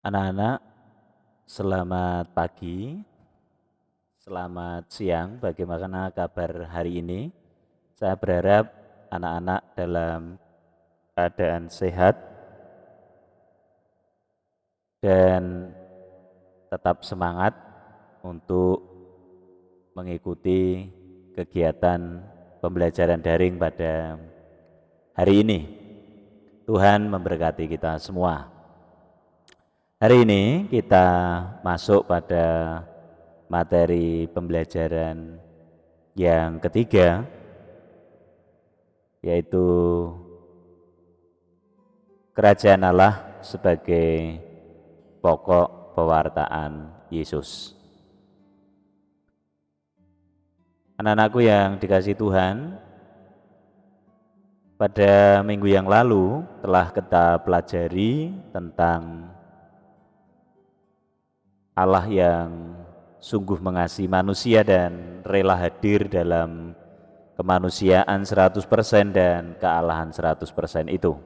Anak-anak, selamat pagi, selamat siang. Bagaimana kabar hari ini? Saya berharap anak-anak dalam keadaan sehat dan tetap semangat untuk mengikuti kegiatan pembelajaran daring pada hari ini. Tuhan memberkati kita semua. Hari ini kita masuk pada materi pembelajaran yang ketiga, yaitu Kerajaan Allah sebagai pokok pewartaan Yesus. Anak-anakku yang dikasihi Tuhan, pada minggu yang lalu telah kita pelajari tentang Allah yang sungguh mengasihi manusia dan rela hadir dalam kemanusiaan 100% dan kealahan 100% itu.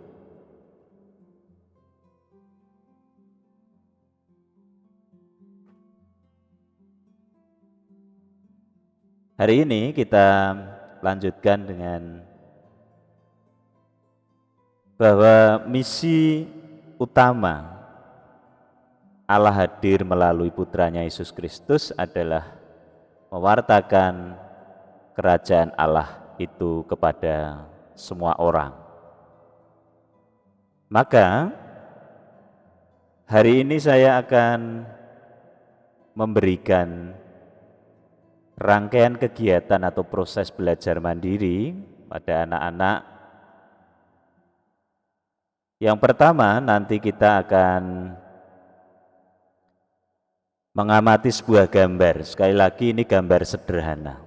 Hari ini kita lanjutkan dengan bahwa misi utama Allah hadir melalui putranya Yesus Kristus adalah mewartakan kerajaan Allah itu kepada semua orang. Maka hari ini saya akan memberikan rangkaian kegiatan atau proses belajar mandiri pada anak-anak. Yang pertama, nanti kita akan mengamati sebuah gambar. Sekali lagi ini gambar sederhana.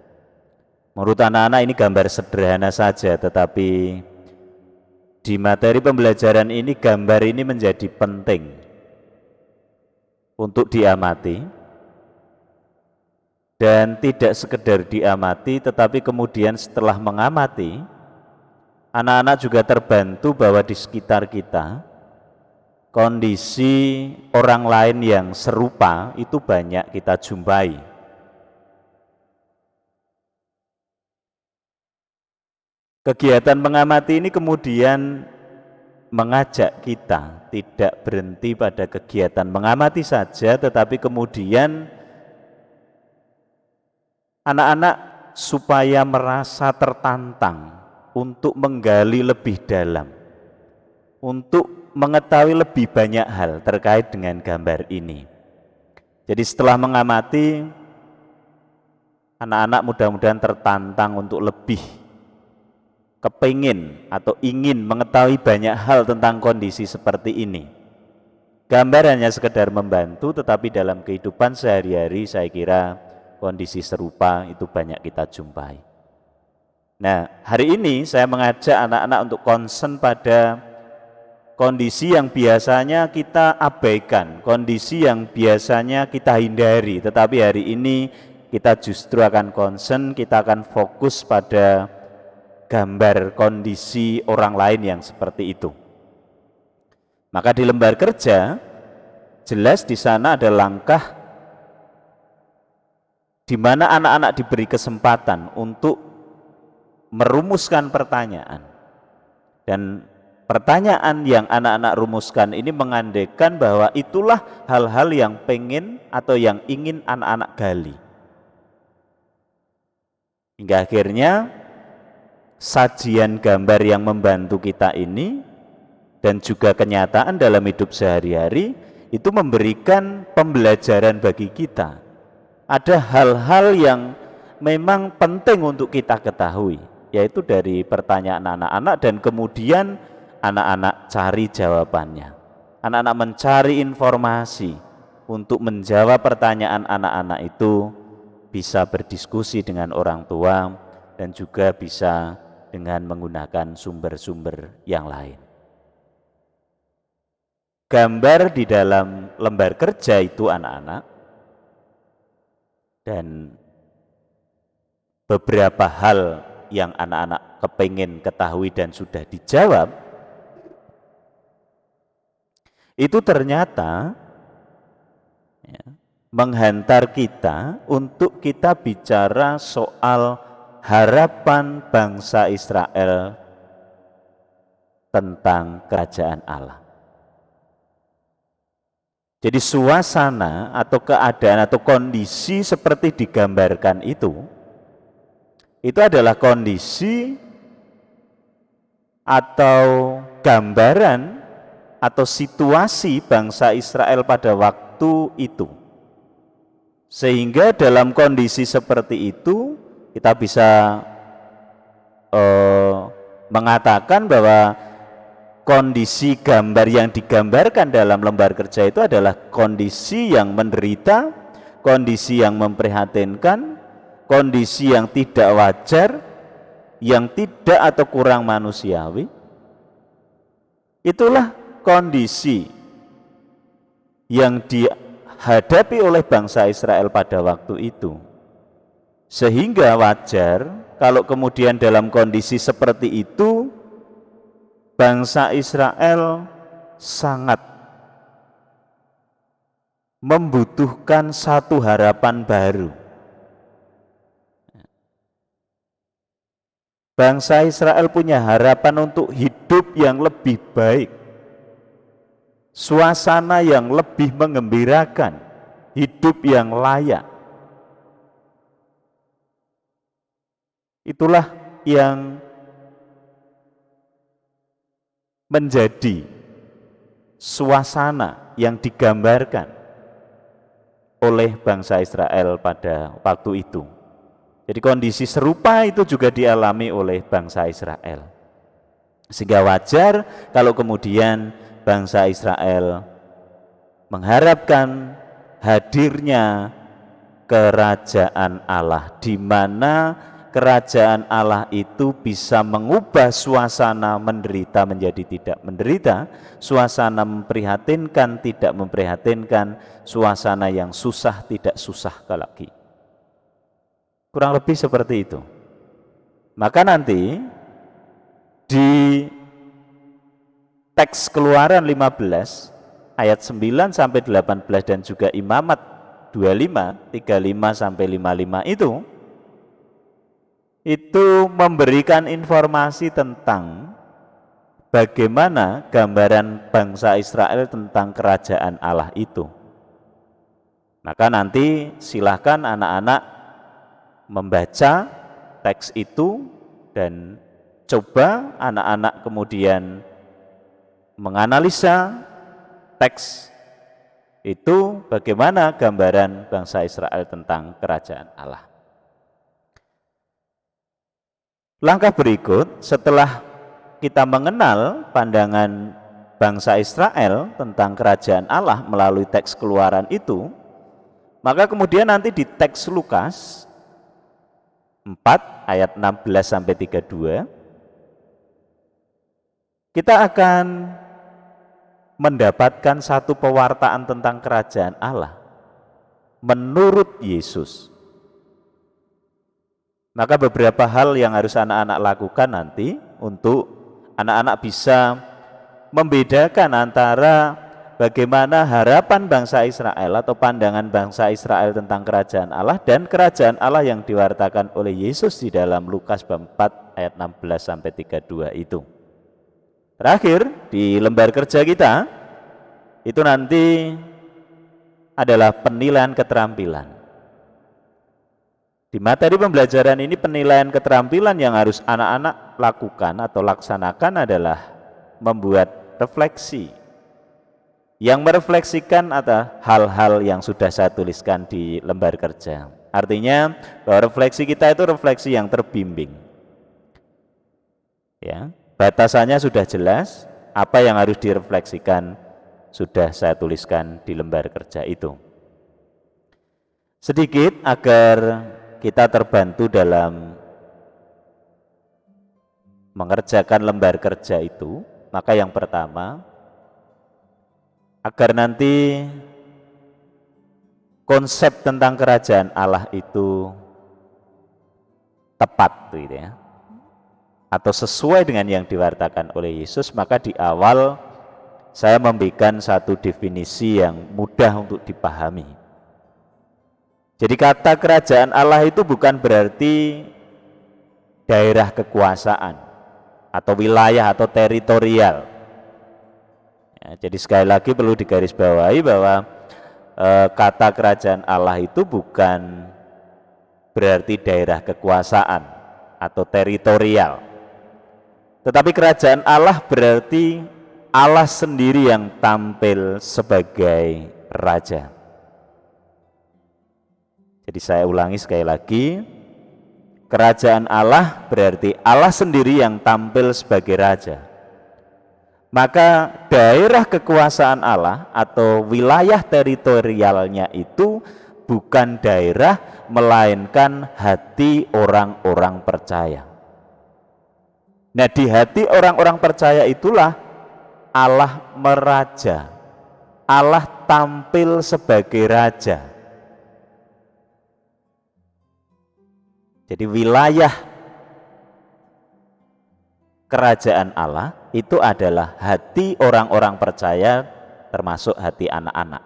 Menurut anak-anak ini gambar sederhana saja, tetapi di materi pembelajaran ini gambar ini menjadi penting untuk diamati. Dan tidak sekedar diamati, tetapi kemudian setelah mengamati, anak-anak juga terbantu bahwa di sekitar kita kondisi orang lain yang serupa itu banyak kita jumpai. Kegiatan mengamati ini kemudian mengajak kita tidak berhenti pada kegiatan mengamati saja, tetapi kemudian anak-anak supaya merasa tertantang untuk menggali lebih dalam, untuk mengetahui lebih banyak hal terkait dengan gambar ini. Jadi setelah mengamati, anak-anak mudah-mudahan tertantang untuk lebih kepingin atau ingin mengetahui banyak hal tentang kondisi seperti ini. Gambar hanya sekedar membantu, tetapi dalam kehidupan sehari-hari saya kira kondisi serupa itu banyak kita jumpai. Nah, hari ini saya mengajak anak-anak untuk concern pada kondisi yang biasanya kita abaikan, kondisi yang biasanya kita hindari, tetapi hari ini kita justru akan concern, kita akan fokus pada gambar kondisi orang lain yang seperti itu. Maka di lembar kerja, jelas di sana ada langkah di mana anak-anak diberi kesempatan untuk merumuskan pertanyaan. Dan pertanyaan yang anak-anak rumuskan ini mengandaikan bahwa itulah hal-hal yang pengen atau yang ingin anak-anak gali. Hingga akhirnya sajian gambar yang membantu kita ini dan juga kenyataan dalam hidup sehari-hari itu memberikan pembelajaran bagi kita. Ada hal-hal yang memang penting untuk kita ketahui, yaitu dari pertanyaan anak-anak dan kemudian anak-anak cari jawabannya. Anak-anak mencari informasi untuk menjawab pertanyaan anak-anak itu, bisa berdiskusi dengan orang tua dan juga bisa dengan menggunakan sumber-sumber yang lain. Gambar di dalam lembar kerja itu anak-anak, dan beberapa hal yang anak-anak kepingin ketahui dan sudah dijawab, itu ternyata ya, menghantar kita untuk kita bicara soal harapan bangsa Israel tentang kerajaan Allah. Jadi suasana atau keadaan atau kondisi seperti digambarkan itu adalah kondisi atau gambaran atau situasi bangsa Israel pada waktu itu. Sehingga dalam kondisi seperti itu kita bisa mengatakan bahwa kondisi gambar yang digambarkan dalam lembar kerja itu adalah kondisi yang menderita, kondisi yang memprihatinkan, kondisi yang tidak wajar, yang tidak atau kurang manusiawi. Itulah kondisi yang dihadapi oleh bangsa Israel pada waktu itu. Sehingga wajar kalau kemudian dalam kondisi seperti itu bangsa Israel sangat membutuhkan satu harapan baru. Bangsa Israel punya harapan untuk hidup yang lebih baik, suasana yang lebih menggembirakan, hidup yang layak. Itulah yang menjadi suasana yang digambarkan oleh bangsa Israel pada waktu itu. Jadi kondisi serupa itu juga dialami oleh bangsa Israel. Sehingga wajar kalau kemudian bangsa Israel mengharapkan hadirnya kerajaan Allah, di mana kerajaan Allah itu bisa mengubah suasana menderita menjadi tidak menderita, suasana memprihatinkan tidak memprihatinkan, suasana yang susah tidak susah lagi. Kurang lebih seperti itu. Maka nanti di teks Keluaran 15 ayat 9 sampai 18 dan juga Imamat 25 35 sampai 55 itu memberikan informasi tentang bagaimana gambaran bangsa Israel tentang kerajaan Allah itu. Maka nanti silahkan anak-anak membaca teks itu dan coba anak-anak kemudian menganalisa teks itu bagaimana gambaran bangsa Israel tentang kerajaan Allah. Langkah berikut setelah kita mengenal pandangan bangsa Israel tentang kerajaan Allah melalui teks Keluaran itu, maka kemudian nanti di teks Lukas 4 ayat 16 sampai 32 kita akan mendapatkan satu pewartaan tentang kerajaan Allah menurut Yesus. Maka beberapa hal yang harus anak-anak lakukan nanti untuk anak-anak bisa membedakan antara bagaimana harapan bangsa Israel atau pandangan bangsa Israel tentang kerajaan Allah dan kerajaan Allah yang diwartakan oleh Yesus di dalam Lukas 4 ayat 16 sampai 32 itu. Terakhir di lembar kerja kita itu nanti adalah penilaian keterampilan. Di materi pembelajaran ini penilaian keterampilan yang harus anak-anak lakukan atau laksanakan adalah membuat refleksi. Yang merefleksikan adalah hal-hal yang sudah saya tuliskan di lembar kerja. Artinya bahwa refleksi kita itu refleksi yang terbimbing. Ya, batasannya sudah jelas, apa yang harus direfleksikan sudah saya tuliskan di lembar kerja itu. Sedikit agar kita terbantu dalam mengerjakan lembar kerja itu, maka yang pertama, agar nanti konsep tentang kerajaan Allah itu tepat gitu ya, atau sesuai dengan yang diwartakan oleh Yesus, maka di awal saya memberikan satu definisi yang mudah untuk dipahami. Jadi kata kerajaan Allah itu bukan berarti daerah kekuasaan atau wilayah atau teritorial. Ya, jadi sekali lagi perlu digarisbawahi bahwa kata kerajaan Allah itu bukan berarti daerah kekuasaan atau teritorial. Tetapi kerajaan Allah berarti Allah sendiri yang tampil sebagai raja. Jadi saya ulangi sekali lagi, kerajaan Allah berarti Allah sendiri yang tampil sebagai raja. Maka daerah kekuasaan Allah atau wilayah teritorialnya itu bukan daerah, melainkan hati orang-orang percaya. Nah, di hati orang-orang percaya itulah Allah meraja, Allah tampil sebagai raja. Jadi wilayah kerajaan Allah itu adalah hati orang-orang percaya, termasuk hati anak-anak.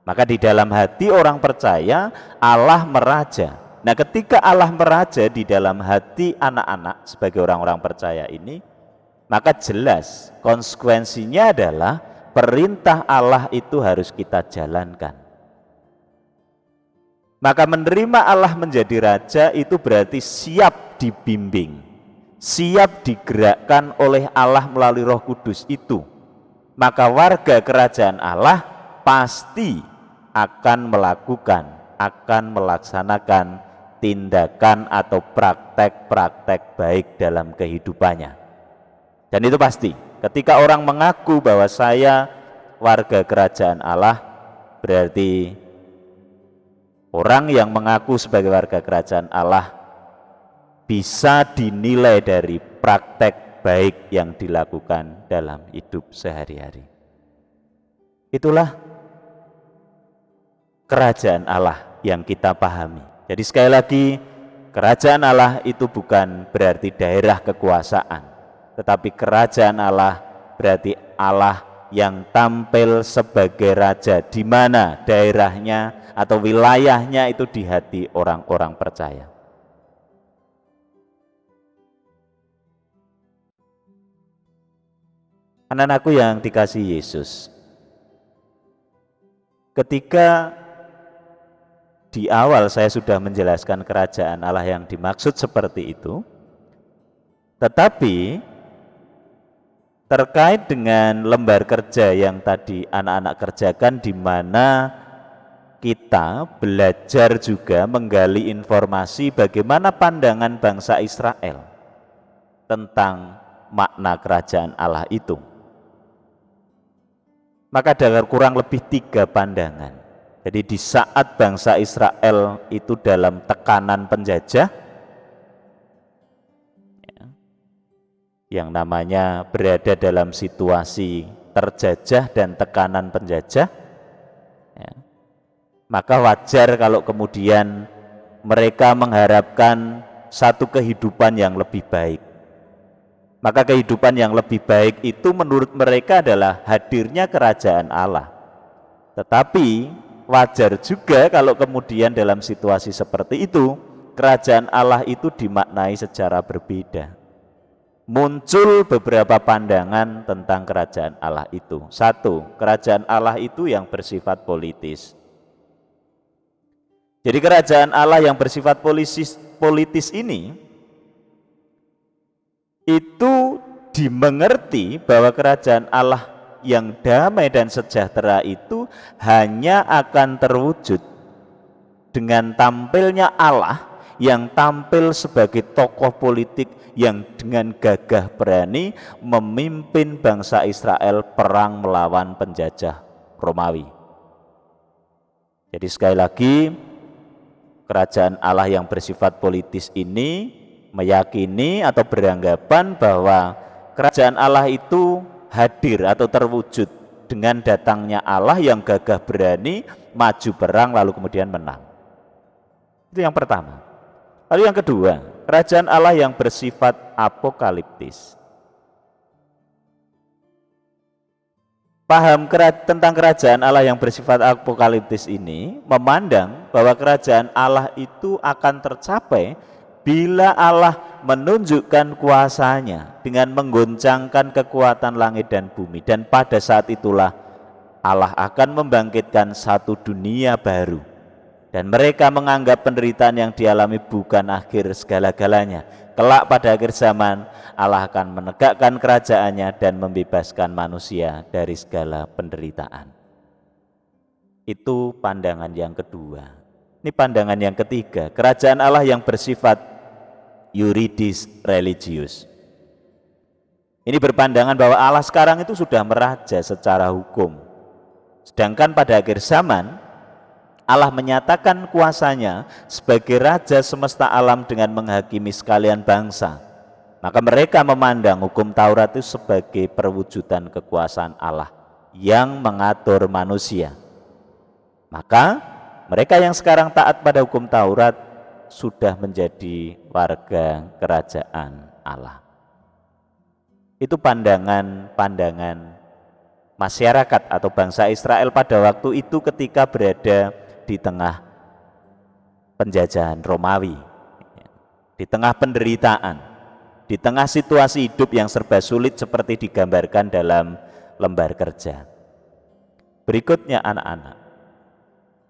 Maka di dalam hati orang percaya Allah meraja. Nah, ketika Allah meraja di dalam hati anak-anak sebagai orang-orang percaya ini, maka jelas konsekuensinya adalah perintah Allah itu harus kita jalankan. Maka menerima Allah menjadi raja itu berarti siap dibimbing, siap digerakkan oleh Allah melalui Roh Kudus itu. Maka warga kerajaan Allah pasti akan melakukan, akan melaksanakan tindakan atau praktek-praktek baik dalam kehidupannya. Dan itu pasti, ketika orang mengaku bahwa saya warga kerajaan Allah, berarti orang yang mengaku sebagai warga kerajaan Allah bisa dinilai dari praktek baik yang dilakukan dalam hidup sehari-hari. Itulah kerajaan Allah yang kita pahami. Jadi sekali lagi, kerajaan Allah itu bukan berarti daerah kekuasaan, tetapi kerajaan Allah berarti Allah yang tampil sebagai raja, di mana daerahnya atau wilayahnya itu di hati orang-orang percaya. Anak-anakku yang dikasihi Yesus, ketika di awal saya sudah menjelaskan kerajaan Allah yang dimaksud seperti itu, tetapi terkait dengan lembar kerja yang tadi anak-anak kerjakan, di mana kita belajar juga menggali informasi bagaimana pandangan bangsa Israel tentang makna kerajaan Allah itu. Maka ada kurang lebih 3 pandangan. Jadi di saat bangsa Israel itu dalam tekanan penjajah, yang namanya berada dalam situasi terjajah dan tekanan penjajah, maka wajar kalau kemudian mereka mengharapkan satu kehidupan yang lebih baik. Maka kehidupan yang lebih baik itu menurut mereka adalah hadirnya kerajaan Allah. Tetapi wajar juga kalau kemudian dalam situasi seperti itu, kerajaan Allah itu dimaknai secara berbeda. Muncul beberapa pandangan tentang kerajaan Allah itu. 1, kerajaan Allah itu yang bersifat politis. Jadi kerajaan Allah yang bersifat politis ini itu dimengerti bahwa kerajaan Allah yang damai dan sejahtera itu hanya akan terwujud dengan tampilnya Allah yang tampil sebagai tokoh politik yang dengan gagah berani memimpin bangsa Israel perang melawan penjajah Romawi. Jadi sekali lagi, kerajaan Allah yang bersifat politis ini meyakini atau beranggapan bahwa kerajaan Allah itu hadir atau terwujud dengan datangnya Allah yang gagah berani maju perang lalu kemudian menang. Itu yang pertama. Lalu yang kedua, kerajaan Allah yang bersifat apokaliptis. paham tentang kerajaan Allah yang bersifat apokaliptis ini memandang bahwa kerajaan Allah itu akan tercapai bila Allah menunjukkan kuasanya dengan menggoncangkan kekuatan langit dan bumi, dan pada saat itulah Allah akan membangkitkan satu dunia baru, dan mereka menganggap penderitaan yang dialami bukan akhir segala-galanya. Kelak pada akhir zaman Allah akan menegakkan kerajaannya dan membebaskan manusia dari segala penderitaan. Itu pandangan yang kedua. Ini pandangan yang ketiga, kerajaan Allah yang bersifat yuridis religius. Ini berpandangan bahwa Allah sekarang itu sudah meraja secara hukum. Sedangkan pada akhir zaman Allah menyatakan kuasanya sebagai raja semesta alam dengan menghakimi sekalian bangsa. Maka mereka memandang hukum Taurat itu sebagai perwujudan kekuasaan Allah yang mengatur manusia. Maka mereka yang sekarang taat pada hukum Taurat sudah menjadi warga kerajaan Allah. Itu pandangan masyarakat atau bangsa Israel pada waktu itu ketika berada di tengah penjajahan Romawi, di tengah penderitaan, di tengah situasi hidup yang serba sulit seperti digambarkan dalam lembar kerja. Berikutnya anak-anak,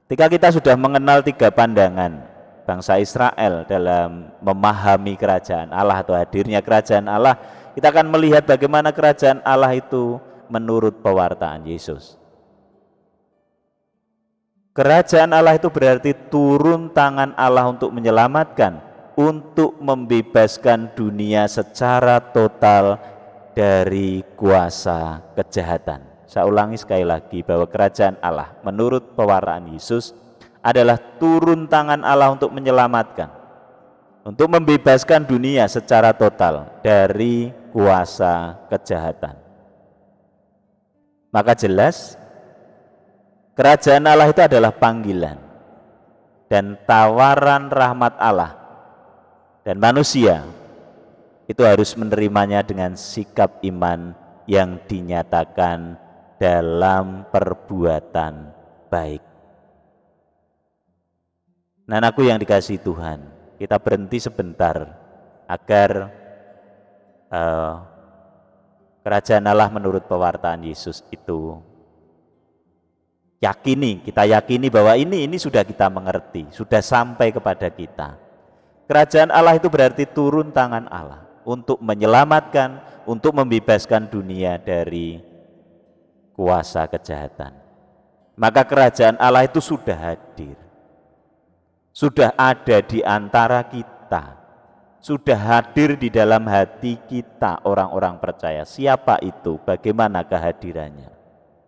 ketika kita sudah mengenal tiga pandangan bangsa Israel dalam memahami kerajaan Allah atau hadirnya kerajaan Allah, kita akan melihat bagaimana kerajaan Allah itu menurut pewartaan Yesus. Kerajaan Allah itu berarti turun tangan Allah untuk menyelamatkan, untuk membebaskan dunia secara total dari kuasa kejahatan. Saya ulangi sekali lagi bahwa kerajaan Allah menurut pewartaan Yesus adalah turun tangan Allah untuk menyelamatkan, untuk membebaskan dunia secara total dari kuasa kejahatan. Maka jelas kerajaan Allah itu adalah panggilan dan tawaran rahmat Allah, dan manusia itu harus menerimanya dengan sikap iman yang dinyatakan dalam perbuatan baik. Nah, anakku yang dikasihi Tuhan, kita berhenti sebentar agar kerajaan Allah menurut pewartaan Yesus itu kita yakini bahwa ini sudah kita mengerti, sudah sampai kepada kita. Kerajaan Allah itu berarti turun tangan Allah untuk menyelamatkan, untuk membebaskan dunia dari kuasa kejahatan. Maka kerajaan Allah itu sudah hadir, sudah ada di antara kita, sudah hadir di dalam hati kita orang-orang percaya. Siapa itu? Bagaimana kehadirannya?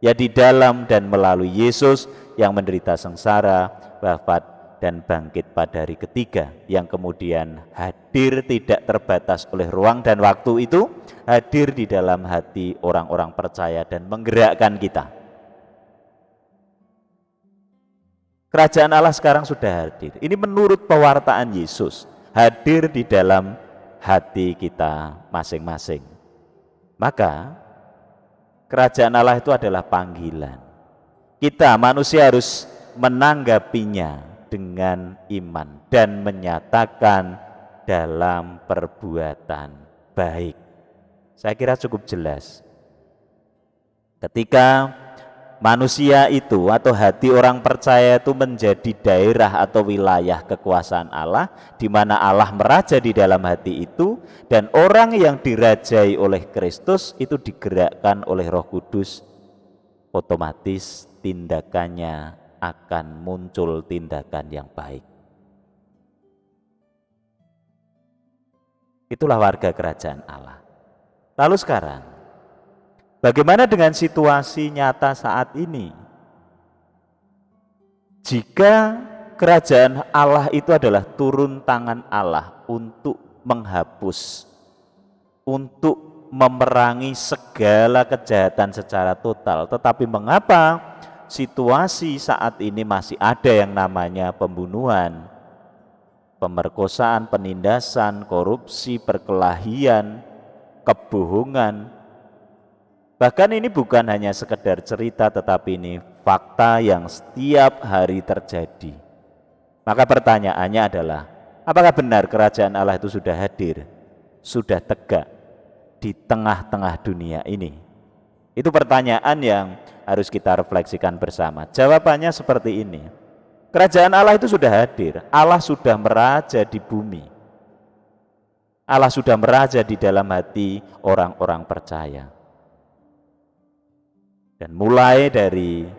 Ya di dalam dan melalui Yesus yang menderita sengsara, wafat dan bangkit pada hari ketiga, yang kemudian hadir tidak terbatas oleh ruang dan waktu itu, hadir di dalam hati orang-orang percaya dan menggerakkan kita. Kerajaan Allah sekarang sudah hadir. Ini menurut pewartaan Yesus, hadir di dalam hati kita masing-masing. Maka kerajaan Allah itu adalah panggilan. Kita manusia harus menanggapinya dengan iman dan menyatakan dalam perbuatan baik. Saya kira cukup jelas. Ketika manusia itu atau hati orang percaya itu menjadi daerah atau wilayah kekuasaan Allah, di mana Allah meraja di dalam hati itu, dan orang yang dirajai oleh Kristus itu digerakkan oleh Roh Kudus, otomatis tindakannya akan muncul tindakan yang baik. Itulah warga kerajaan Allah. Lalu sekarang, bagaimana dengan situasi nyata saat ini? Jika kerajaan Allah itu adalah turun tangan Allah untuk menghapus, untuk memerangi segala kejahatan secara total, tetapi mengapa situasi saat ini masih ada yang namanya pembunuhan, pemerkosaan, penindasan, korupsi, perkelahian, kebohongan, Bahkan ini bukan hanya sekedar cerita, tetapi ini fakta yang setiap hari terjadi. Maka pertanyaannya adalah, apakah benar kerajaan Allah itu sudah hadir, sudah tegak di tengah-tengah dunia ini? Itu pertanyaan yang harus kita refleksikan bersama. Jawabannya seperti ini. Kerajaan Allah itu sudah hadir, Allah sudah meraja di bumi. Allah sudah meraja di dalam hati orang-orang percaya. Dan mulai dari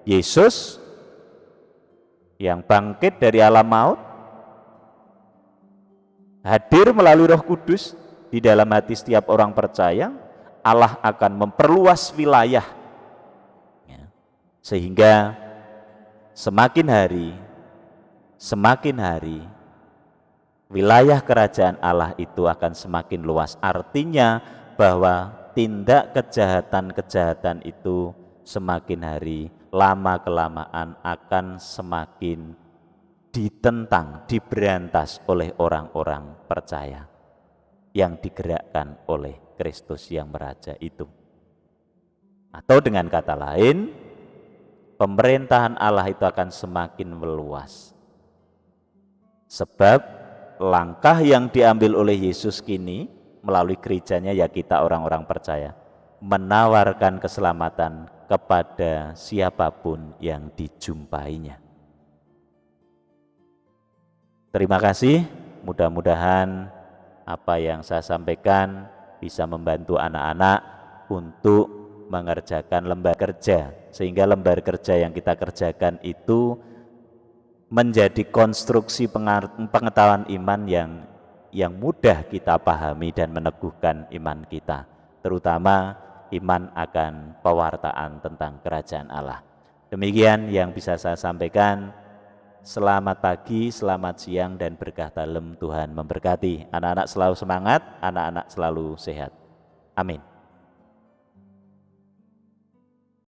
Yesus yang bangkit dari alam maut, hadir melalui Roh Kudus di dalam hati setiap orang percaya, Allah akan memperluas wilayah, sehingga semakin hari wilayah kerajaan Allah itu akan semakin luas. Artinya bahwa tindak kejahatan-kejahatan itu semakin hari, lama-kelamaan akan semakin ditentang, diberantas oleh orang-orang percaya yang digerakkan oleh Kristus yang meraja itu. Atau dengan kata lain, pemerintahan Allah itu akan semakin meluas. Sebab langkah yang diambil oleh Yesus kini melalui gerejanya, ya kita orang-orang percaya, menawarkan keselamatan kepada siapapun yang dijumpainya. Terima kasih, mudah-mudahan apa yang saya sampaikan bisa membantu anak-anak untuk mengerjakan lembar kerja, sehingga lembar kerja yang kita kerjakan itu menjadi konstruksi pengetahuan iman yang mudah kita pahami dan meneguhkan iman kita, terutama iman akan pewartaan tentang kerajaan Allah. Demikian yang bisa saya sampaikan. Selamat pagi, selamat siang, dan berkah dalam Tuhan memberkati. Anak-anak selalu semangat, anak-anak selalu sehat. Amin.